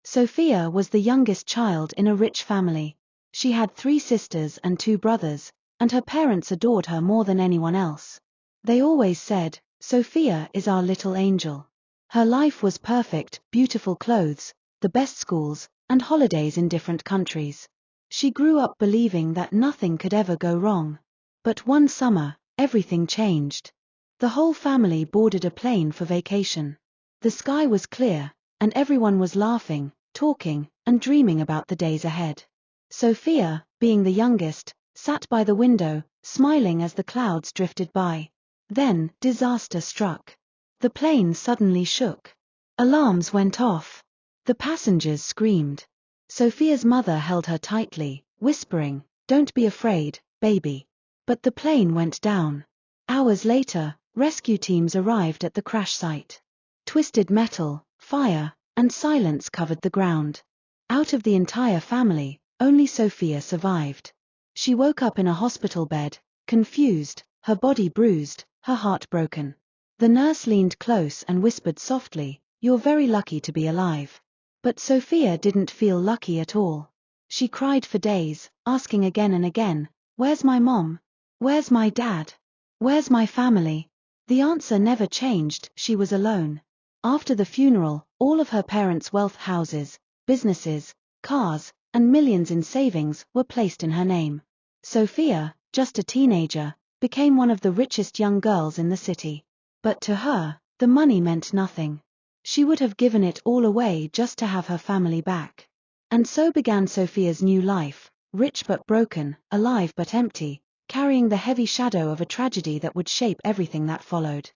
Sophia was the youngest child in a rich family. She had 3 sisters and 2 brothers, and her parents adored her more than anyone else. They always said, "Sophia is our little angel." Her life was perfect: beautiful clothes, the best schools, and holidays in different countries. She grew up believing that nothing could ever go wrong. But one summer, everything changed. The whole family boarded a plane for vacation. The sky was clear, and everyone was laughing, talking, and dreaming about the days ahead. Sophia, being the youngest, sat by the window, smiling as the clouds drifted by. Then, disaster struck. The plane suddenly shook. Alarms went off. The passengers screamed. Sophia's mother held her tightly, whispering, "Don't be afraid, baby." But the plane went down. Hours later, rescue teams arrived at the crash site. Twisted metal, fire, and silence covered the ground. Out of the entire family, only Sophia survived. She woke up in a hospital bed, confused, her body bruised, her heart broken. The nurse leaned close and whispered softly, "You're very lucky to be alive." But Sophia didn't feel lucky at all. She cried for days, asking again and again, "Where's my mom? Where's my dad? Where's my family?" The answer never changed: she was alone. After the funeral, all of her parents' wealth, houses, businesses, cars, and millions in savings were placed in her name. Sophia, just a teenager, became one of the richest young girls in the city. But to her, the money meant nothing. She would have given it all away just to have her family back. And so began Sophia's new life, rich but broken, alive but empty, carrying the heavy shadow of a tragedy that would shape everything that followed.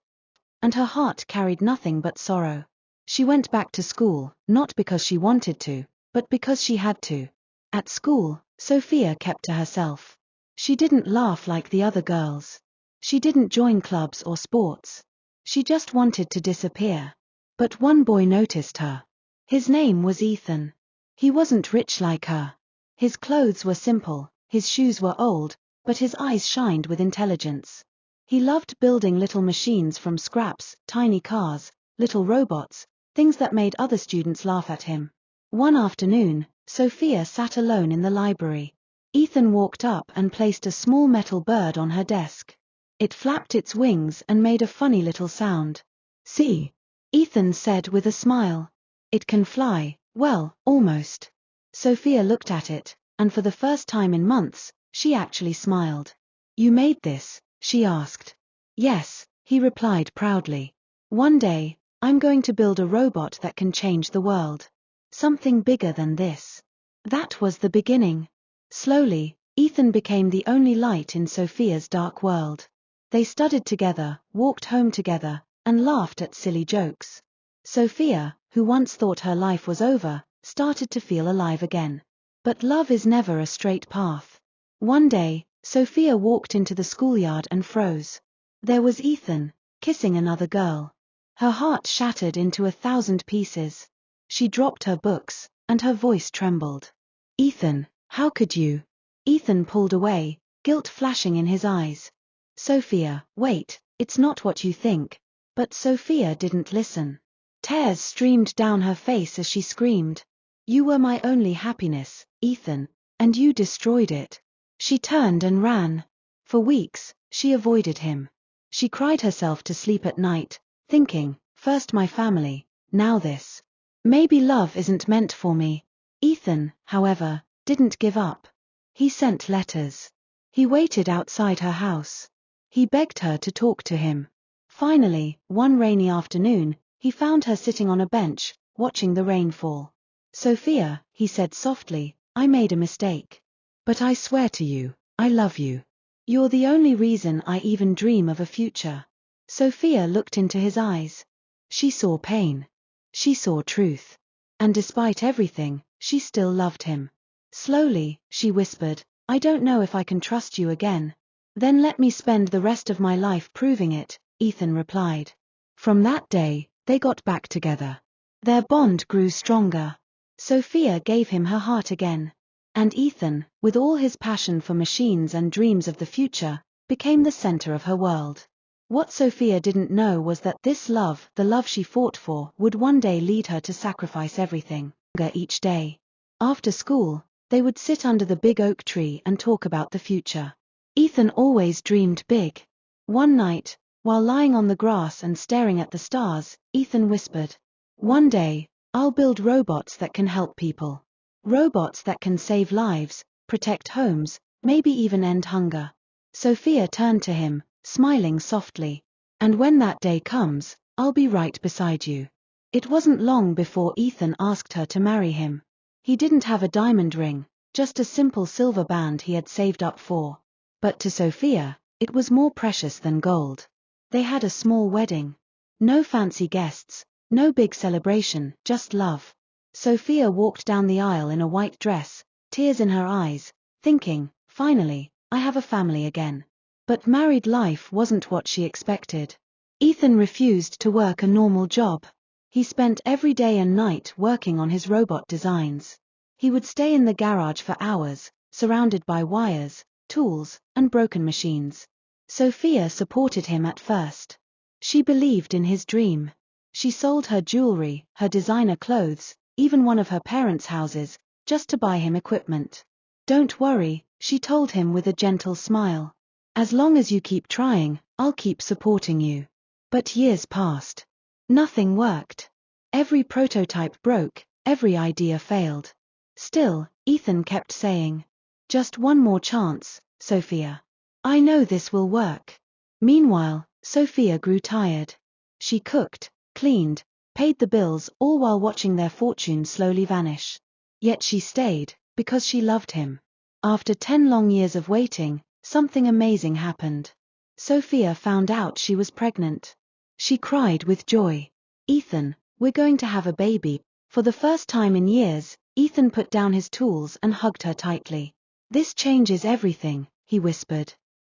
And her heart carried nothing but sorrow. She went back to school, not because she wanted to, but because she had to. At school, Sophia kept to herself. She didn't laugh like the other girls. She didn't join clubs or sports. She just wanted to disappear. But one boy noticed her. His name was Ethan. He wasn't rich like her. His clothes were simple, his shoes were old, but his eyes shined with intelligence. He loved building little machines from scraps, tiny cars, little robots, things that made other students laugh at him. One afternoon, Sophia sat alone in the library. Ethan walked up and placed a small metal bird on her desk. It flapped its wings and made a funny little sound. "See?" Ethan said with a smile. "It can fly." "Well, almost." Sophia looked at it, and for the first time in months, she actually smiled. "You made this?" she asked. "Yes," he replied proudly. "One day, I'm going to build a robot that can change the world. Something bigger than this." That was the beginning. Slowly, Ethan became the only light in Sophia's dark world. They studied together, walked home together, and laughed at silly jokes. Sophia, who once thought her life was over, started to feel alive again. But love is never a straight path. One day, Sophia walked into the schoolyard and froze. There was Ethan, kissing another girl. Her heart shattered into 1,000 pieces. She dropped her books, and her voice trembled. "Ethan, how could you?" Ethan pulled away, guilt flashing in his eyes. "Sophia, wait, it's not what you think." But Sophia didn't listen. Tears streamed down her face as she screamed, "You were my only happiness, Ethan, and you destroyed it." She turned and ran. For weeks, she avoided him. She cried herself to sleep at night, thinking, first my family, now this. Maybe love isn't meant for me. Ethan, however, didn't give up. He sent letters. He waited outside her house. He begged her to talk to him. Finally, one rainy afternoon, he found her sitting on a bench, watching the rain fall. "Sophia," he said softly, "I made a mistake. But I swear to you, I love you. You're the only reason I even dream of a future." Sophia looked into his eyes. She saw pain. She saw truth. And despite everything, she still loved him. Slowly, she whispered, "I don't know if I can trust you again." "Then let me spend the rest of my life proving it," Ethan replied. From that day, they got back together. Their bond grew stronger. Sophia gave him her heart again. And Ethan, with all his passion for machines and dreams of the future, became the center of her world. What Sophia didn't know was that this love, the love she fought for, would one day lead her to sacrifice everything. each day. After school, they would sit under the big oak tree and talk about the future. Ethan always dreamed big. One night, while lying on the grass and staring at the stars, Ethan whispered, "One day, I'll build robots that can help people. Robots that can save lives, protect homes, maybe even end hunger." Sophia turned to him, smiling softly. "And when that day comes, I'll be right beside you." It wasn't long before Ethan asked her to marry him. He didn't have a diamond ring, just a simple silver band he had saved up for. But to Sophia, it was more precious than gold. They had a small wedding. No fancy guests, no big celebration, just love. Sophia walked down the aisle in a white dress, tears in her eyes, thinking, finally, I have a family again. But married life wasn't what she expected. Ethan refused to work a normal job. He spent every day and night working on his robot designs. He would stay in the garage for hours, surrounded by wires, tools, and broken machines. Sophia supported him at first. She believed in his dream. She sold her jewelry, her designer clothes, even one of her parents' houses, just to buy him equipment. "Don't worry," she told him with a gentle smile. "As long as you keep trying, I'll keep supporting you." But years passed. Nothing worked. Every prototype broke, every idea failed. Still, Ethan kept saying, "Just one more chance, Sophia. I know this will work." Meanwhile, Sophia grew tired. She cooked, cleaned, paid the bills, all while watching their fortune slowly vanish. Yet she stayed, because she loved him. After 10 long years of waiting, something amazing happened. Sophia found out she was pregnant. She cried with joy. "Ethan, we're going to have a baby." For the first time in years, Ethan put down his tools and hugged her tightly. "This changes everything," he whispered.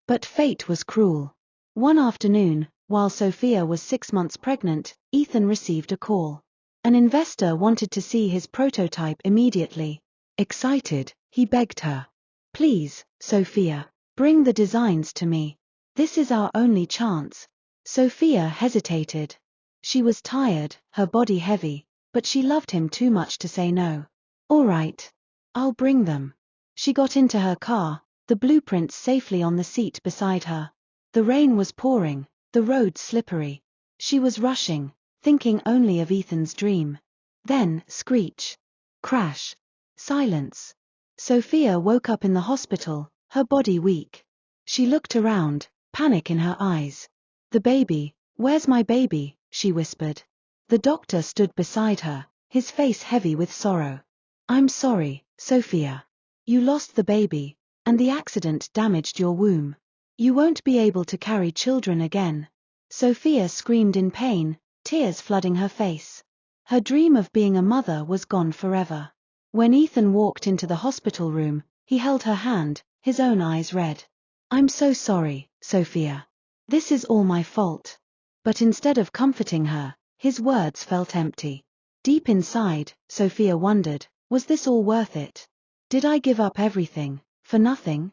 But fate was cruel. One afternoon, while Sophia was 6 months pregnant, Ethan received a call. An investor wanted to see his prototype immediately. Excited, he begged her, "Please, Sophia, bring the designs to me. This is our only chance." Sophia hesitated. She was tired, her body heavy, but she loved him too much to say no. "All right. I'll bring them." She got into her car, the blueprints safely on the seat beside her. The rain was pouring, the road slippery. She was rushing, thinking only of Ethan's dream. Then, screech. Crash. Silence. Sophia woke up in the hospital, her body weak. She looked around, panic in her eyes. "The baby, where's my baby?" she whispered. The doctor stood beside her, his face heavy with sorrow. "I'm sorry, Sophia. You lost the baby, and the accident damaged your womb. You won't be able to carry children again." Sophia screamed in pain, tears flooding her face. Her dream of being a mother was gone forever. When Ethan walked into the hospital room, he held her hand, his own eyes red. "I'm so sorry, Sophia. This is all my fault." But instead of comforting her, his words felt empty. Deep inside, Sophia wondered, was this all worth it? Did I give up everything, for nothing?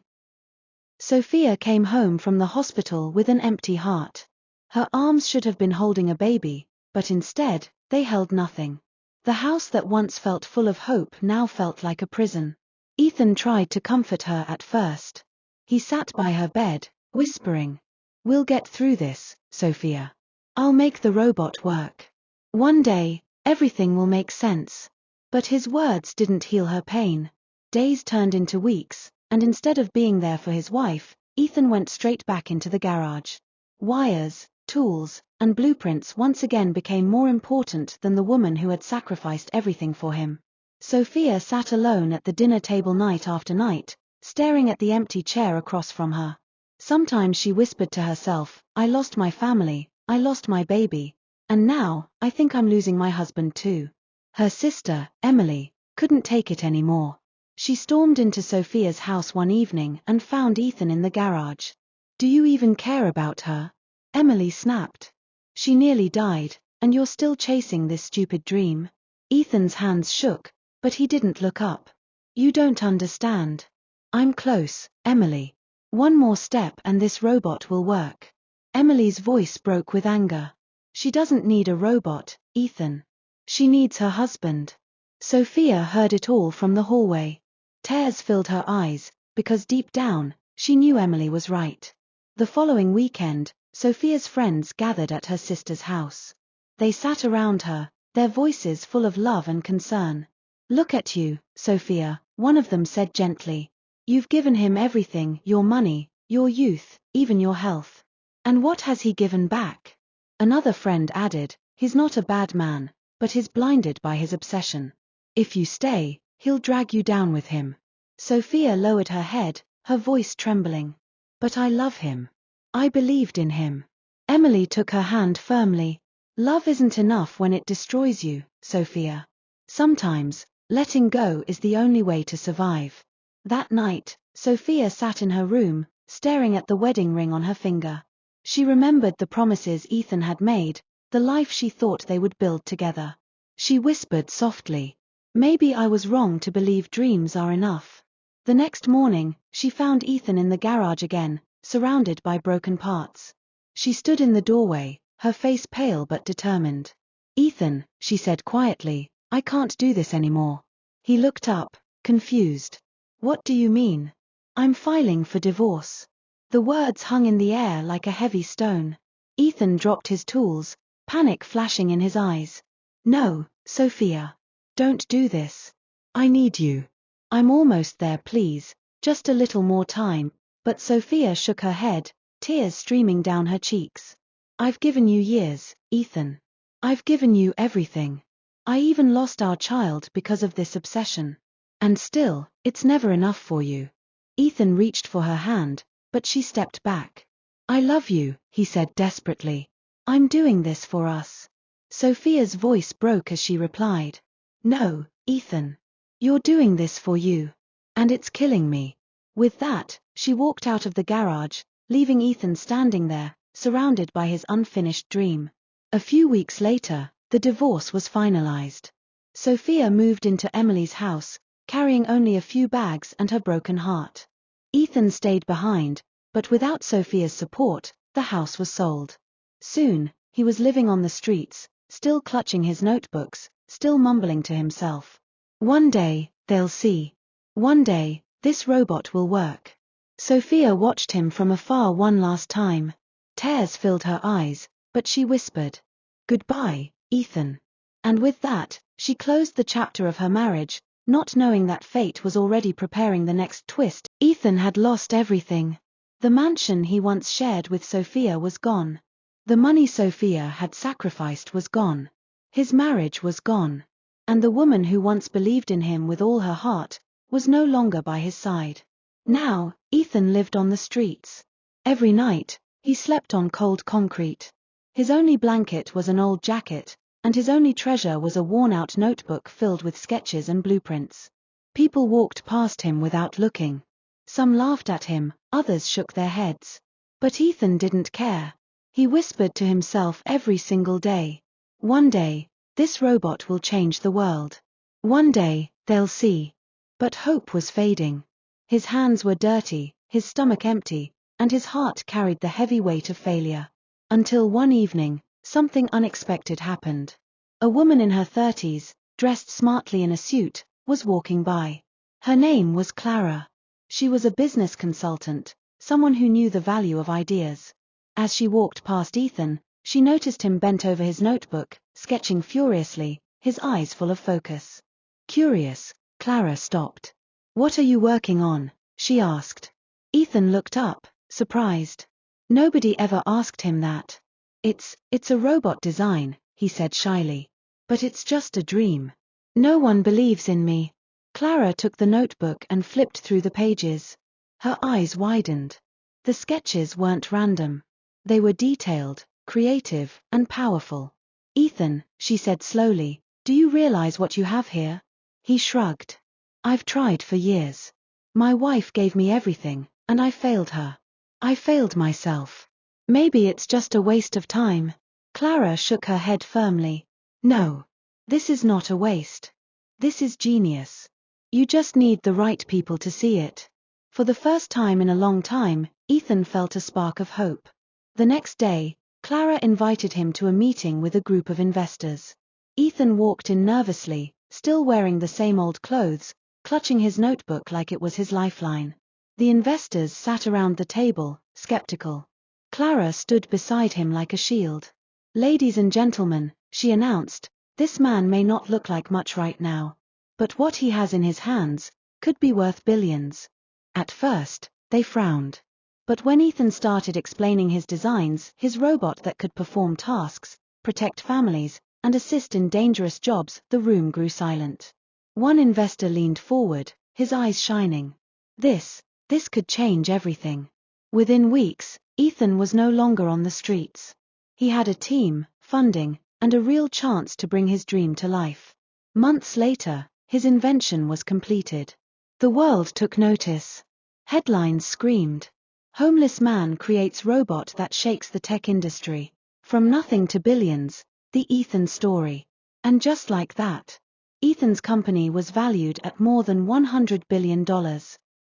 Sophia came home from the hospital with an empty heart. Her arms should have been holding a baby, but instead, they held nothing. The house that once felt full of hope now felt like a prison. Ethan tried to comfort her at first. He sat by her bed, whispering, "We'll get through this, Sophia. I'll make the robot work. One day, everything will make sense." But his words didn't heal her pain. Days turned into weeks, and instead of being there for his wife, Ethan went straight back into the garage. Wires, tools, and blueprints once again became more important than the woman who had sacrificed everything for him. Sophia sat alone at the dinner table night after night, staring at the empty chair across from her. Sometimes she whispered to herself, "I lost my family, I lost my baby, and now, I think I'm losing my husband too." Her sister, Emily, couldn't take it anymore. She stormed into Sophia's house one evening and found Ethan in the garage. "Do you even care about her?" Emily snapped. "She nearly died, and you're still chasing this stupid dream?" Ethan's hands shook, but he didn't look up. "You don't understand. I'm close, Emily. One more step and this robot will work." Emily's voice broke with anger. "She doesn't need a robot, Ethan. She needs her husband." Sophia heard it all from the hallway. Tears filled her eyes, because deep down, she knew Emily was right. The following weekend, Sophia's friends gathered at her sister's house. They sat around her, their voices full of love and concern. "Look at you, Sophia," one of them said gently. "You've given him everything, your money, your youth, even your health. And what has he given back?" Another friend added, "He's not a bad man, but he's blinded by his obsession. If you stay, he'll drag you down with him." Sophia lowered her head, her voice trembling. "But I love him. I believed in him." Emily took her hand firmly. "Love isn't enough when it destroys you, Sophia. Sometimes, letting go is the only way to survive." That night, Sophia sat in her room, staring at the wedding ring on her finger. She remembered the promises Ethan had made, the life she thought they would build together. She whispered softly, "Maybe I was wrong to believe dreams are enough." The next morning, she found Ethan in the garage again, surrounded by broken parts. She stood in the doorway, her face pale but determined. "Ethan," she said quietly, "I can't do this anymore." He looked up, confused. "What do you mean?" "I'm filing for divorce." The words hung in the air like a heavy stone. Ethan dropped his tools, panic flashing in his eyes. "No, Sophia. Don't do this. I need you. I'm almost there, please, just a little more time." But Sophia shook her head, tears streaming down her cheeks. "I've given you years, Ethan. I've given you everything. I even lost our child because of this obsession. And still, it's never enough for you." Ethan reached for her hand, but she stepped back. "I love you," he said desperately. "I'm doing this for us." Sophia's voice broke as she replied, "No, Ethan. You're doing this for you. And it's killing me." With that, she walked out of the garage, leaving Ethan standing there, surrounded by his unfinished dream. A few weeks later, the divorce was finalized. Sophia moved into Emily's house, carrying only a few bags and her broken heart. Ethan stayed behind, but without Sophia's support, the house was sold. Soon, he was living on the streets, still clutching his notebooks, still mumbling to himself. "One day, they'll see. One day, this robot will work." Sophia watched him from afar one last time. Tears filled her eyes, but she whispered, "Goodbye, Ethan." And with that, she closed the chapter of her marriage, not knowing that fate was already preparing the next twist. Ethan had lost everything. The mansion he once shared with Sophia was gone. The money Sophia had sacrificed was gone. His marriage was gone. And the woman who once believed in him with all her heart was no longer by his side. Now, Ethan lived on the streets. Every night, he slept on cold concrete. His only blanket was an old jacket, and his only treasure was a worn-out notebook filled with sketches and blueprints. People walked past him without looking. Some laughed at him, others shook their heads. But Ethan didn't care. He whispered to himself every single day, "One day, this robot will change the world. One day, they'll see." But hope was fading. His hands were dirty, his stomach empty, and his heart carried the heavy weight of failure. Until one evening, something unexpected happened. A woman in her 30s, dressed smartly in a suit, was walking by. Her name was Clara. She was a business consultant, someone who knew the value of ideas. As she walked past Ethan, she noticed him bent over his notebook, sketching furiously, his eyes full of focus. Curious, Clara stopped. "What are you working on?" she asked. Ethan looked up, surprised. Nobody ever asked him that. It's a robot design," he said shyly. "But it's just a dream. No one believes in me." Clara took the notebook and flipped through the pages. Her eyes widened. The sketches weren't random. They were detailed, creative, and powerful. "Ethan," she said slowly, "do you realize what you have here?" He shrugged. "I've tried for years. My wife gave me everything, and I failed her. I failed myself. Maybe it's just a waste of time." Clara shook her head firmly. "No. This is not a waste. This is genius. You just need the right people to see it." For the first time in a long time, Ethan felt a spark of hope. The next day, Clara invited him to a meeting with a group of investors. Ethan walked in nervously, still wearing the same old clothes, clutching his notebook like it was his lifeline. The investors sat around the table, skeptical. Clara stood beside him like a shield. "Ladies and gentlemen," she announced, "this man may not look like much right now. But what he has in his hands could be worth billions." At first, they frowned. But when Ethan started explaining his designs, his robot that could perform tasks, protect families, and assist in dangerous jobs, the room grew silent. One investor leaned forward, his eyes shining. This could change everything. Within weeks, Ethan was no longer on the streets. He had a team, funding, and a real chance to bring his dream to life. Months later, his invention was completed. The world took notice. Headlines screamed, "Homeless man creates robot that shakes the tech industry. From nothing to billions, the Ethan story." And just like that, Ethan's company was valued at more than $100 billion.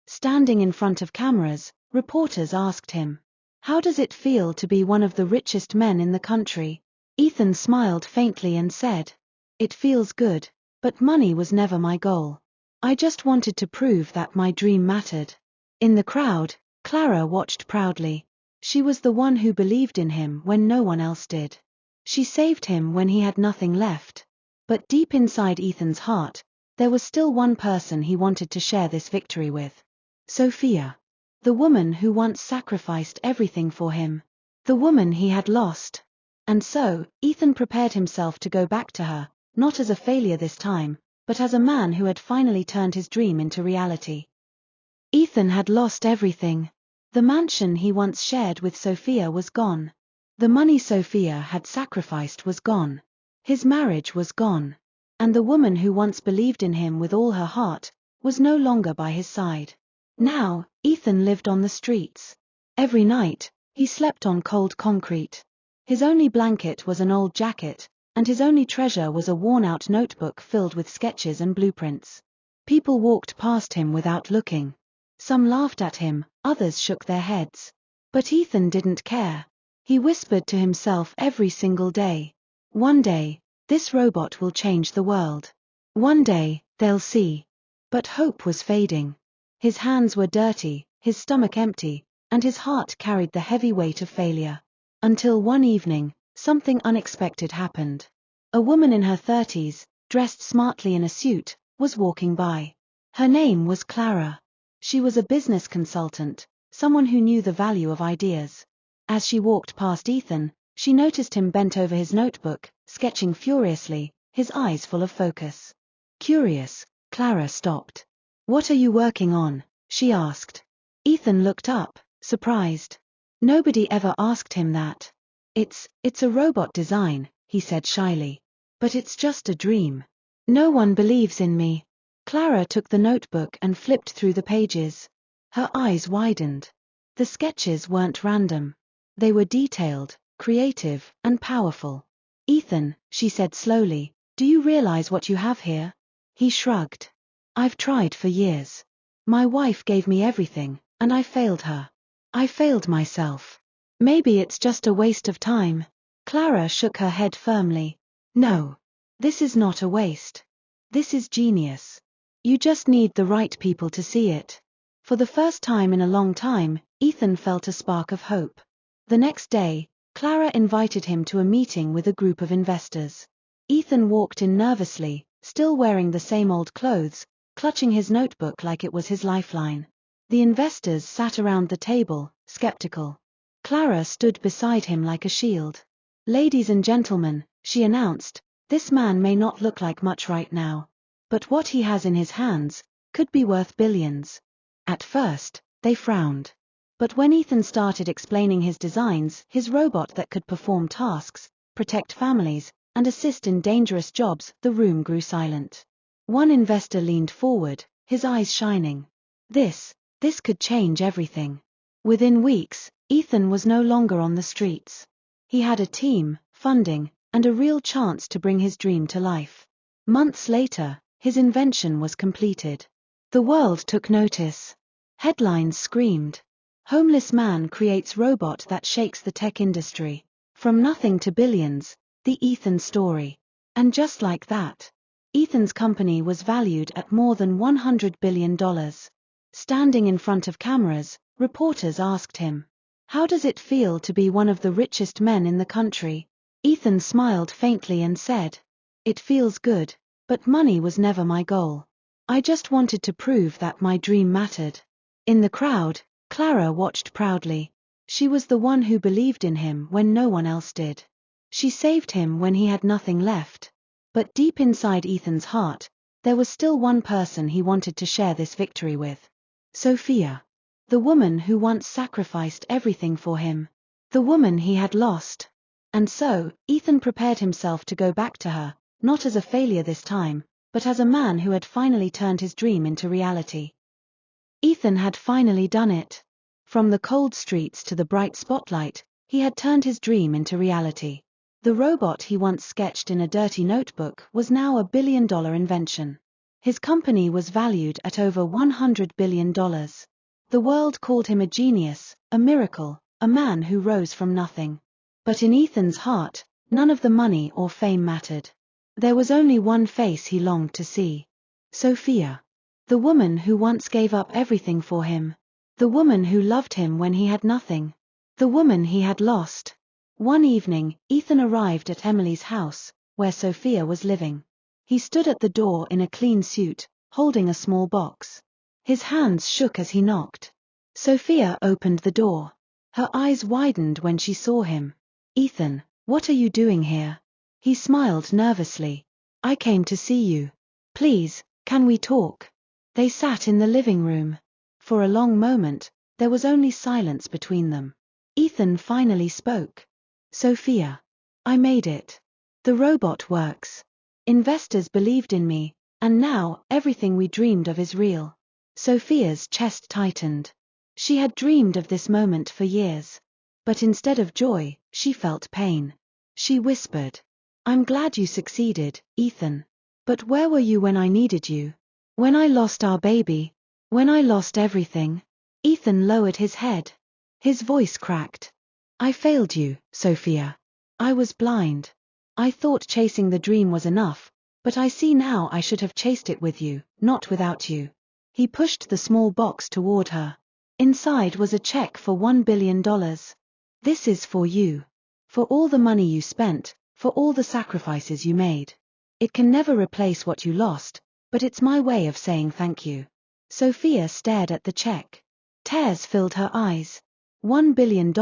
Standing in front of cameras, reporters asked him, "How does it feel to be one of the richest men in the country?" Ethan smiled faintly and said, "It feels good, but money was never my goal. I just wanted to prove that my dream mattered." In the crowd, Clara watched proudly. She was the one who believed in him when no one else did. She saved him when he had nothing left. But deep inside Ethan's heart, there was still one person he wanted to share this victory with. Sophia. The woman who once sacrificed everything for him. The woman he had lost. And so, Ethan prepared himself to go back to her, not as a failure this time, but as a man who had finally turned his dream into reality. Ethan had lost everything. The mansion he once shared with Sophia was gone. The money Sophia had sacrificed was gone. His marriage was gone. And the woman who once believed in him with all her heart was no longer by his side. Now, Ethan lived on the streets. Every night, he slept on cold concrete. His only blanket was an old jacket, and his only treasure was a worn-out notebook filled with sketches and blueprints. People walked past him without looking. Some laughed at him, others shook their heads. But Ethan didn't care. He whispered to himself every single day, "One day, this robot will change the world. One day, they'll see." But hope was fading. His hands were dirty, his stomach empty, and his heart carried the heavy weight of failure. Until one evening, something unexpected happened. A woman in her 30s, dressed smartly in a suit, was walking by. Her name was Clara. She was a business consultant, someone who knew the value of ideas. As she walked past Ethan, she noticed him bent over his notebook, sketching furiously, his eyes full of focus. Curious, Clara stopped. "What are you working on?" she asked. Ethan looked up, surprised. Nobody ever asked him that. It's a robot design," he said shyly. "But it's just a dream. No one believes in me." Clara took the notebook and flipped through the pages. Her eyes widened. The sketches weren't random. They were detailed, creative, and powerful. "Ethan," she said slowly, "do you realize what you have here?" He shrugged. "I've tried for years. My wife gave me everything, and I failed her. I failed myself. Maybe it's just a waste of time." Clara shook her head firmly. "No. This is not a waste. This is genius. You just need the right people to see it." For the first time in a long time, Ethan felt a spark of hope. The next day, Clara invited him to a meeting with a group of investors. Ethan walked in nervously, still wearing the same old clothes, clutching his notebook like it was his lifeline. The investors sat around the table, skeptical. Clara stood beside him like a shield. "Ladies and gentlemen," she announced, "this man may not look like much right now. But what he has in his hands could be worth billions." At first, they frowned. But when Ethan started explaining his designs, his robot that could perform tasks, protect families, and assist in dangerous jobs, the room grew silent. One investor leaned forward, his eyes shining. This could change everything. Within weeks, Ethan was no longer on the streets. He had a team, funding, and a real chance to bring his dream to life. Months later, his invention was completed. The world took notice. Headlines screamed, "Homeless man creates robot that shakes the tech industry. From nothing to billions, the Ethan story." And just like that, Ethan's company was valued at more than $100 billion. Standing in front of cameras, reporters asked him, "How does it feel to be one of the richest men in the country?" Ethan smiled faintly and said, "It feels good, but money was never my goal. I just wanted to prove that my dream mattered." In the crowd, Clara watched proudly. She was the one who believed in him when no one else did. She saved him when he had nothing left. But deep inside Ethan's heart, there was still one person he wanted to share this victory with. Sophia. The woman who once sacrificed everything for him. The woman he had lost. And so, Ethan prepared himself to go back to her, not as a failure this time, but as a man who had finally turned his dream into reality. Ethan had finally done it. From the cold streets to the bright spotlight, he had turned his dream into reality. The robot he once sketched in a dirty notebook was now a billion-dollar invention. His company was valued at over $100 billion. The world called him a genius, a miracle, a man who rose from nothing. But in Ethan's heart, none of the money or fame mattered. There was only one face he longed to see. Sophia. The woman who once gave up everything for him. The woman who loved him when he had nothing. The woman he had lost. One evening, Ethan arrived at Emily's house, where Sophia was living. He stood at the door in a clean suit, holding a small box. His hands shook as he knocked. Sophia opened the door. Her eyes widened when she saw him. "Ethan, what are you doing here?" He smiled nervously. "I came to see you. Please, can we talk?" They sat in the living room. For a long moment, there was only silence between them. Ethan finally spoke. "Sophia. I made it. The robot works. Investors believed in me, and now, everything we dreamed of is real." Sophia's chest tightened. She had dreamed of this moment for years. But instead of joy, she felt pain. She whispered, "I'm glad you succeeded, Ethan. But where were you when I needed you? When I lost our baby? When I lost everything?" Ethan lowered his head. His voice cracked. "I failed you, Sophia. I was blind. I thought chasing the dream was enough, but I see now I should have chased it with you, not without you." He pushed the small box toward her. Inside was a check for $1 billion. "This is for you. For all the money you spent, for all the sacrifices you made. It can never replace what you lost, but it's my way of saying thank you." Sophia stared at the check. Tears filled her eyes. $1 billion,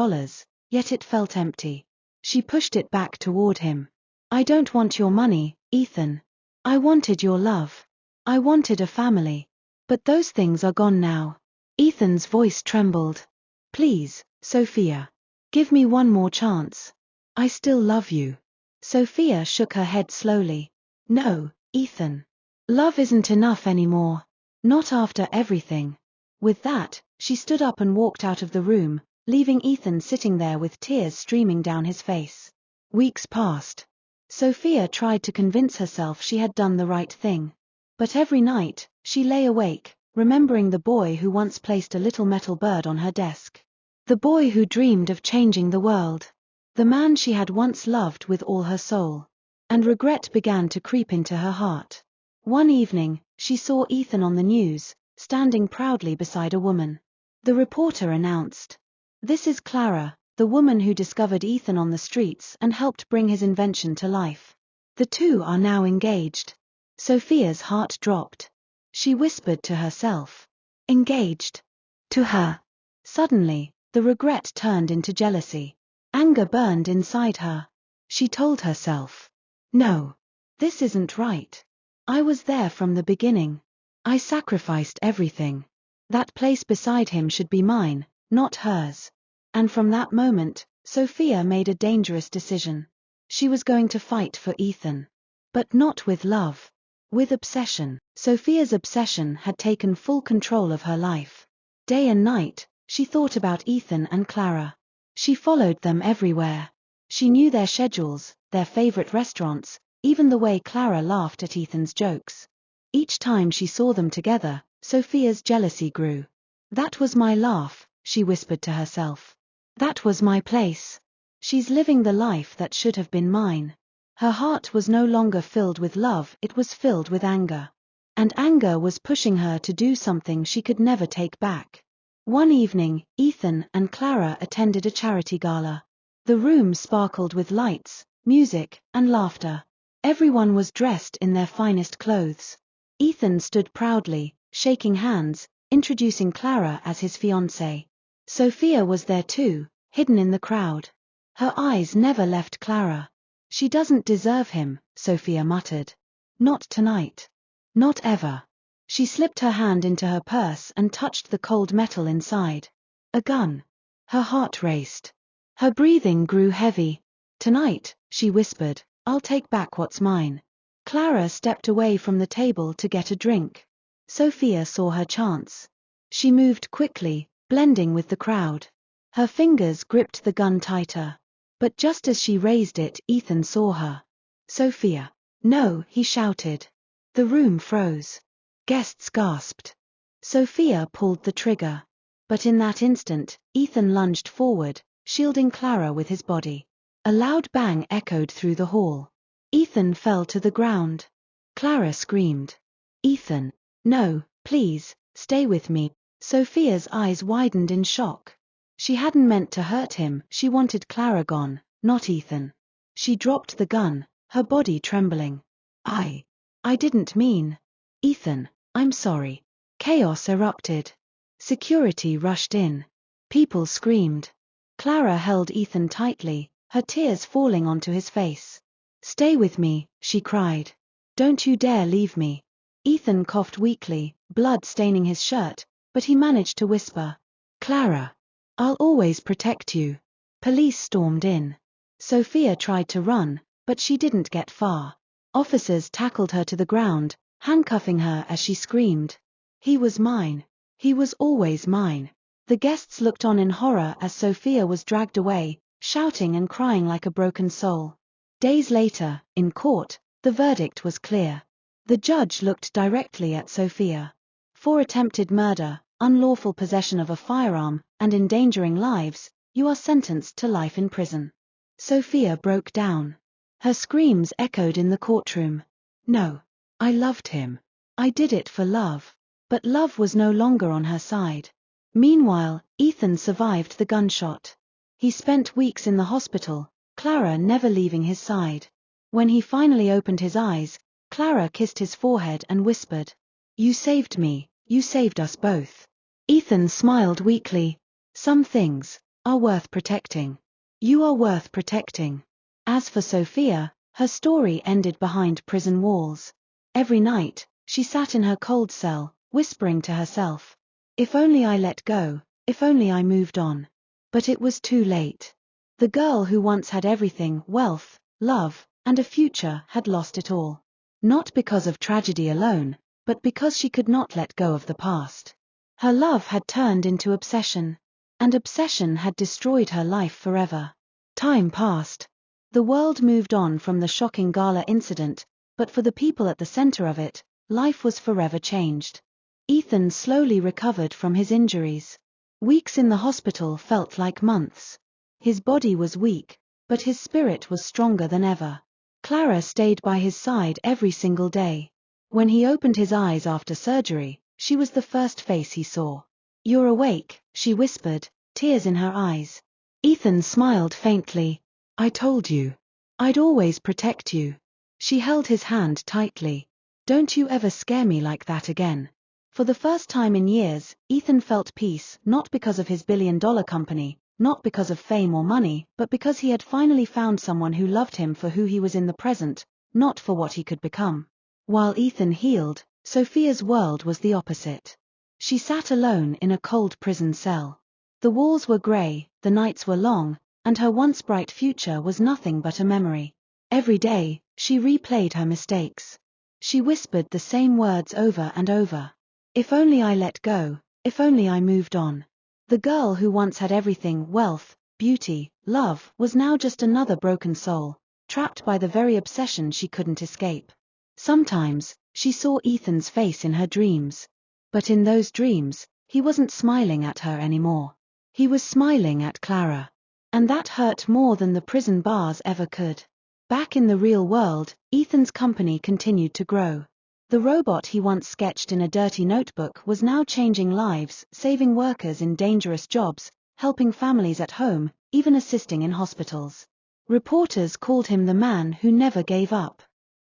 yet it felt empty. She pushed it back toward him. "I don't want your money, Ethan. I wanted your love. I wanted a family. But those things are gone now." Ethan's voice trembled. "Please, Sophia. Give me one more chance. I still love you." Sophia shook her head slowly. "No, Ethan. Love isn't enough anymore. Not after everything." With that, she stood up and walked out of the room, leaving Ethan sitting there with tears streaming down his face. Weeks passed. Sophia tried to convince herself she had done the right thing. But every night, she lay awake, remembering the boy who once placed a little metal bird on her desk. The boy who dreamed of changing the world. The man she had once loved with all her soul. And regret began to creep into her heart. One evening, she saw Ethan on the news, standing proudly beside a woman. The reporter announced, "This is Clara, the woman who discovered Ethan on the streets and helped bring his invention to life. The two are now engaged." Sophia's heart dropped. She whispered to herself, "Engaged? To her?" Suddenly, the regret turned into jealousy. Anger burned inside her. She told herself, "No. This isn't right. I was there from the beginning. I sacrificed everything. That place beside him should be mine, not hers." And from that moment, Sophia made a dangerous decision. She was going to fight for Ethan. But not with love. With obsession. Sophia's obsession had taken full control of her life. Day and night, she thought about Ethan and Clara. She followed them everywhere. She knew their schedules, their favorite restaurants, even the way Clara laughed at Ethan's jokes. Each time she saw them together, Sophia's jealousy grew. "That was my laugh," she whispered to herself. "That was my place. She's living the life that should have been mine." Her heart was no longer filled with love, it was filled with anger. And anger was pushing her to do something she could never take back. One evening, Ethan and Clara attended a charity gala. The room sparkled with lights, music, and laughter. Everyone was dressed in their finest clothes. Ethan stood proudly, shaking hands, introducing Clara as his fiancée. Sophia was there too, hidden in the crowd. Her eyes never left Clara. "She doesn't deserve him," Sophia muttered. "Not tonight. Not ever." She slipped her hand into her purse and touched the cold metal inside. A gun. Her heart raced. Her breathing grew heavy. "Tonight," she whispered, "I'll take back what's mine." Clara stepped away from the table to get a drink. Sophia saw her chance. She moved quickly, blending with the crowd. Her fingers gripped the gun tighter. But just as she raised it, Ethan saw her. "Sophia!" "No!" he shouted. The room froze. Guests gasped. Sophia pulled the trigger. But in that instant, Ethan lunged forward, shielding Clara with his body. A loud bang echoed through the hall. Ethan fell to the ground. Clara screamed. "Ethan! No, please, stay with me." Sophia's eyes widened in shock. She hadn't meant to hurt him, she wanted Clara gone, not Ethan. She dropped the gun, her body trembling. I didn't mean. Ethan, I'm sorry." Chaos erupted. Security rushed in. People screamed. Clara held Ethan tightly, her tears falling onto his face. "Stay with me," she cried. "Don't you dare leave me." Ethan coughed weakly, blood staining his shirt, but he managed to whisper, "Clara, I'll always protect you." Police stormed in. Sophia tried to run, but she didn't get far. Officers tackled her to the ground, handcuffing her as she screamed, "He was mine. He was always mine." The guests looked on in horror as Sophia was dragged away, shouting and crying like a broken soul. Days later, in court, the verdict was clear. The judge looked directly at Sophia. For attempted murder, unlawful possession of a firearm, and endangering lives, you are sentenced to life in prison. Sophia broke down. Her screams echoed in the courtroom. "No. I loved him. I did it for love." But love was no longer on her side. Meanwhile, Ethan survived the gunshot. He spent weeks in the hospital, Clara never leaving his side. When he finally opened his eyes, Clara kissed his forehead and whispered, "You saved me, you saved us both." Ethan smiled weakly. "Some things are worth protecting. You are worth protecting." As for Sophia, her story ended behind prison walls. Every night, she sat in her cold cell, whispering to herself, "If only I let go, if only I moved on." But it was too late. The girl who once had everything, wealth, love, and a future, had lost it all. Not because of tragedy alone, but because she could not let go of the past. Her love had turned into obsession, and obsession had destroyed her life forever. Time passed. The world moved on from the shocking gala incident, but for the people at the center of it, life was forever changed. Ethan slowly recovered from his injuries. Weeks in the hospital felt like months. His body was weak, but his spirit was stronger than ever. Clara stayed by his side every single day. When he opened his eyes after surgery, she was the first face he saw. "You're awake," she whispered, tears in her eyes. Ethan smiled faintly. "I told you. I'd always protect you." She held his hand tightly. "Don't you ever scare me like that again." For the first time in years, Ethan felt peace, not because of his billion-dollar company, not because of fame or money, but because he had finally found someone who loved him for who he was in the present, not for what he could become. While Ethan healed, Sophia's world was the opposite. She sat alone in a cold prison cell. The walls were gray, the nights were long, and her once bright future was nothing but a memory. Every day, she replayed her mistakes. She whispered the same words over and over. "If only I let go, if only I moved on." The girl who once had everything, wealth, beauty, love, was now just another broken soul, trapped by the very obsession she couldn't escape. Sometimes, she saw Ethan's face in her dreams. But in those dreams, he wasn't smiling at her anymore. He was smiling at Clara. And that hurt more than the prison bars ever could. Back in the real world, Ethan's company continued to grow. The robot he once sketched in a dirty notebook was now changing lives, saving workers in dangerous jobs, helping families at home, even assisting in hospitals. Reporters called him the man who never gave up.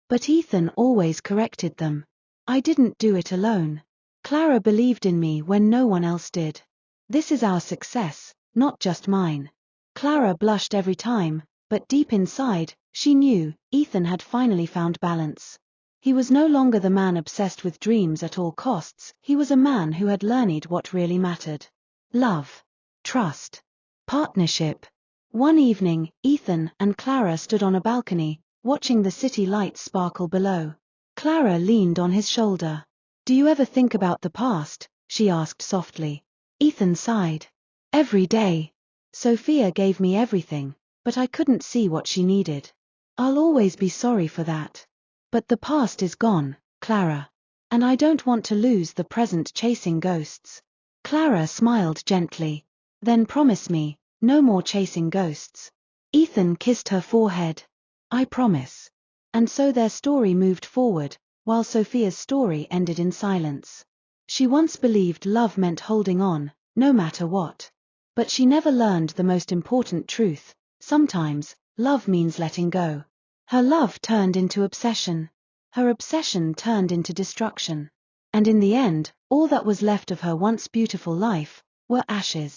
But Ethan always corrected them. I didn't do it alone. Clara believed in me when no one else did. This is our success, not just mine. Clara blushed every time, but deep inside, she knew Ethan had finally found balance. He was no longer the man obsessed with dreams at all costs, he was a man who had learned what really mattered. Love. Trust. Partnership. One evening, Ethan and Clara stood on a balcony, watching the city lights sparkle below. Clara leaned on his shoulder. "Do you ever think about the past?" she asked softly. Ethan sighed. "Every day. Sophia gave me everything, but I couldn't see what she needed. I'll always be sorry for that. But the past is gone, Clara. And I don't want to lose the present chasing ghosts." Clara smiled gently. "Then promise me, no more chasing ghosts." Ethan kissed her forehead. "I promise." And so their story moved forward, while Sophia's story ended in silence. She once believed love meant holding on, no matter what. But she never learned the most important truth: sometimes, love means letting go. Her love turned into obsession. Her obsession turned into destruction. And in the end, all that was left of her once beautiful life were ashes.